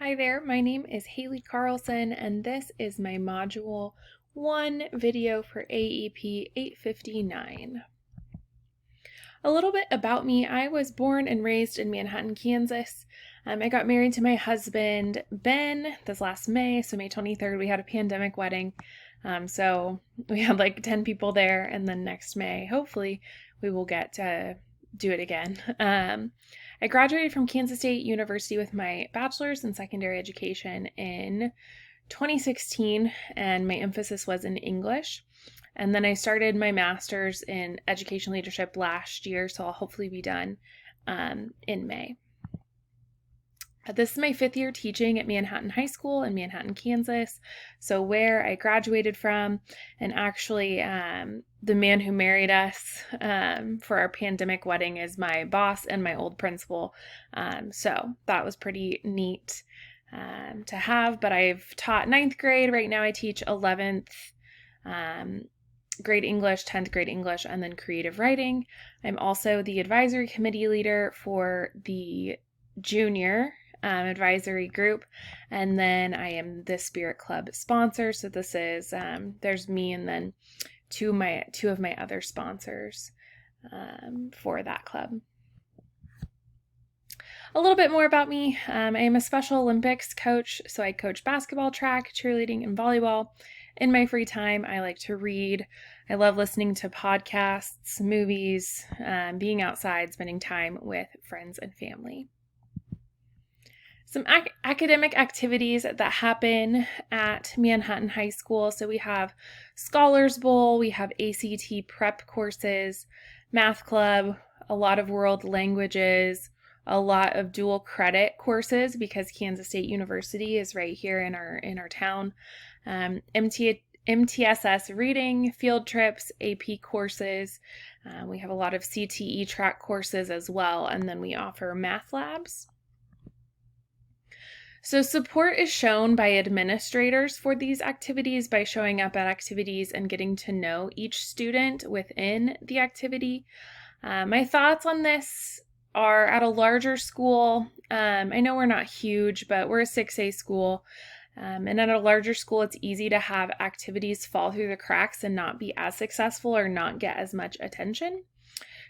Hi there, my name is Haley Carlson, and this is my Module 1 video for AEP 859. A little bit about me. I was born and raised in Manhattan, Kansas. I got married to my husband, Ben, this last May, so May 23rd. We had a pandemic wedding, so we had like 10 people there, and then next May, hopefully, we will get to do it again. I graduated from Kansas State University with my bachelor's in secondary education in 2016, and my emphasis was in English. And then I started my master's in education leadership last year, so I'll hopefully be done in May. This is my 5th year teaching at Manhattan High School in Manhattan, Kansas, so where I graduated from, and actually the man who married us for our pandemic wedding is my boss and my old principal, so that was pretty neat to have. But I've taught 9th grade. Right now I teach 11th grade English, 10th grade English, and then creative writing. I'm also the advisory committee leader for the junior advisory group, and then I am the Spirit Club sponsor. So this is there's me and then two of my other sponsors for that club. A little bit more about me. I am a Special Olympics coach, so I coach basketball, track, cheerleading, and volleyball. In my free time, I like to read. I love listening to podcasts, movies, being outside, spending time with friends and family. Some academic activities that happen at Manhattan High School. So we have Scholars Bowl, we have ACT prep courses, math club, a lot of world languages, a lot of dual credit courses because Kansas State University is right here in our town. MTSS reading, field trips, AP courses. We have a lot of CTE track courses as well, and then we offer math labs. So support is shown by administrators for these activities by showing up at activities and getting to know each student within the activity. My thoughts on this are at a larger school. I know we're not huge, but we're a 6A school. And at a larger school, it's easy to have activities fall through the cracks and not be as successful or not get as much attention.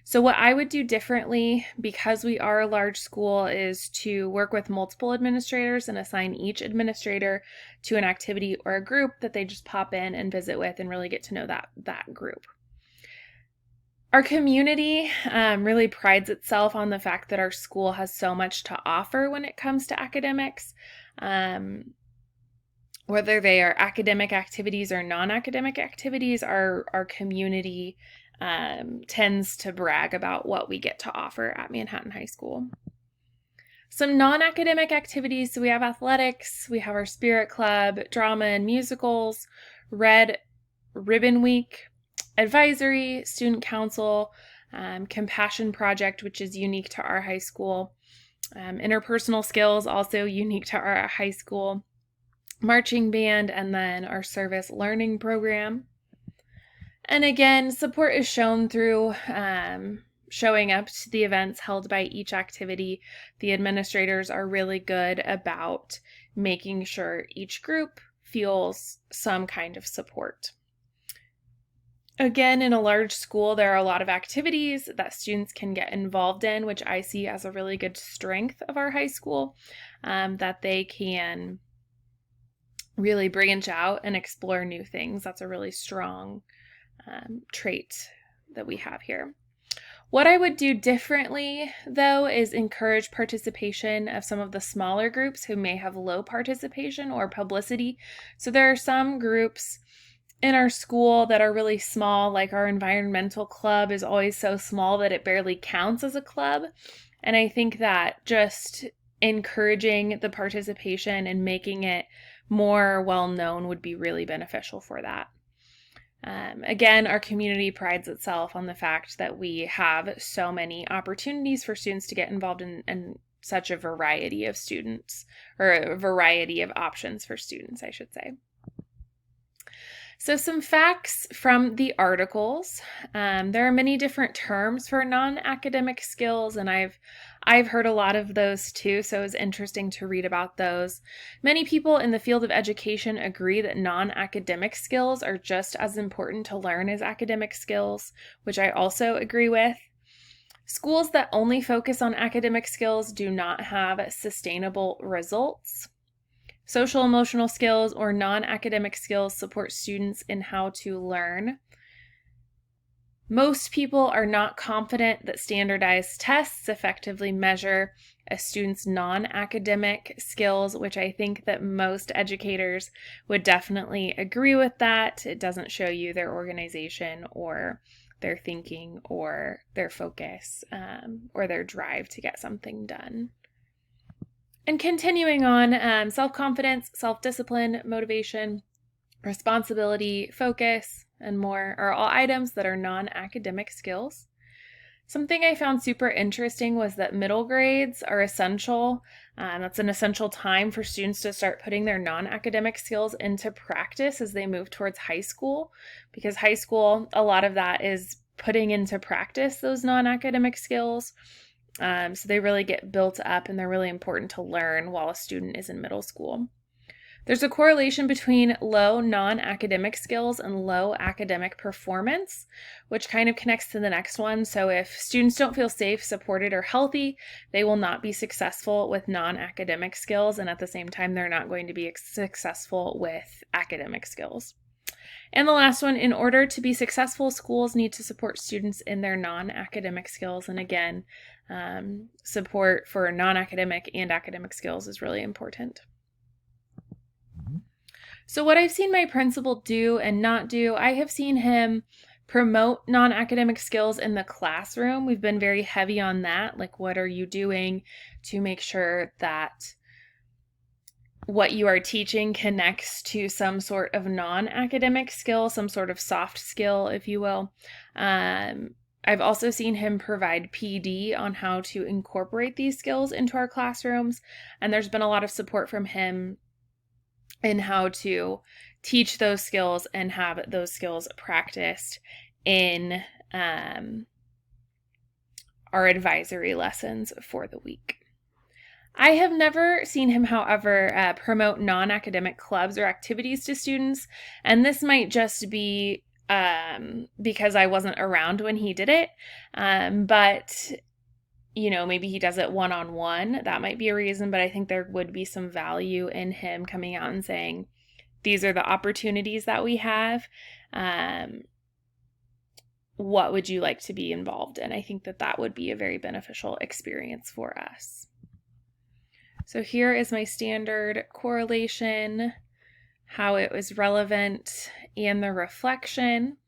So what I would do differently, because we are a large school, is to work with multiple administrators and assign each administrator to an activity or a group that they just pop in and visit with and really get to know that group. Our community really prides itself on the fact that our school has so much to offer when it comes to academics. Whether they are academic activities or non-academic activities, our community tends to brag about what we get to offer at Manhattan High School. Some non-academic activities, so we have athletics, we have our Spirit Club, drama and musicals, Red Ribbon Week, advisory, student council, compassion project, which is unique to our high school, interpersonal skills, also unique to our high school, marching band, and then our service learning program. And again, support is shown through showing up to the events held by each activity. The administrators are really good about making sure each group feels some kind of support. Again, in a large school, there are a lot of activities that students can get involved in, which I see as a really good strength of our high school, that they can really branch out and explore new things. That's a really strong trait that we have here. What I would do differently, though, is encourage participation of some of the smaller groups who may have low participation or publicity. So there are some groups in our school that are really small, like our environmental club is always so small that it barely counts as a club. And I think that just encouraging the participation and making it more well-known would be really beneficial for that. Again, our community prides itself on the fact that we have so many opportunities for students to get involved in such a variety of students, or a variety of options for students, I should say. So some facts from the articles. There are many different terms for non-academic skills, and I've heard a lot of those too, so it was interesting to read about those. Many people in the field of education agree that non-academic skills are just as important to learn as academic skills, which I also agree with. Schools that only focus on academic skills do not have sustainable results. Social emotional skills or non-academic skills support students in how to learn. Most people are not confident that standardized tests effectively measure a student's non-academic skills, which I think that most educators would definitely agree with that. It doesn't show you their organization or their thinking or their focus or their drive to get something done. And continuing on, self-confidence, self-discipline, motivation, responsibility, focus, and more are all items that are non-academic skills. Something I found super interesting was that middle grades are essential. That's an essential time for students to start putting their non-academic skills into practice as they move towards high school, because high school, a lot of that is putting into practice those non-academic skills. So they really get built up and they're really important to learn while a student is in middle school. There's a correlation between low non-academic skills and low academic performance, which kind of connects to the next one. So if students don't feel safe, supported, or healthy, they will not be successful with non-academic skills, and at the same time, they're not going to be successful with academic skills. And the last one, in order to be successful, schools need to support students in their non-academic skills. And again, support for non-academic and academic skills is really important. So what I've seen my principal do and not do, I have seen him promote non-academic skills in the classroom. We've been very heavy on that. Like, what are you doing to make sure that what you are teaching connects to some sort of non-academic skill, some sort of soft skill, if you will. I've also seen him provide PD on how to incorporate these skills into our classrooms, and there's been a lot of support from him in how to teach those skills and have those skills practiced in our advisory lessons for the week. I have never seen him, however, promote non-academic clubs or activities to students, and this might just be because I wasn't around when he did it, but maybe he does it one-on-one. That might be a reason, but I think there would be some value in him coming out and saying, these are the opportunities that we have. What would you like to be involved in? I think that would be a very beneficial experience for us. So here is my standard correlation, how it was relevant, and the reflection.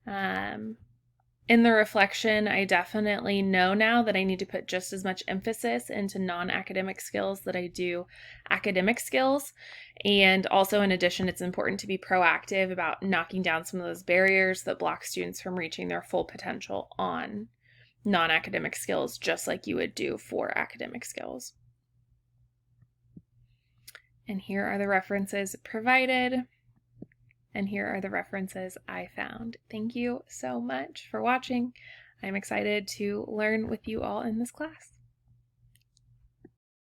In the reflection, I definitely know now that I need to put just as much emphasis into non-academic skills that I do academic skills. And also, in addition, it's important to be proactive about knocking down some of those barriers that block students from reaching their full potential on non-academic skills, just like you would do for academic skills. And here are the references provided. And here are the references I found. Thank you so much for watching. I'm excited to learn with you all in this class.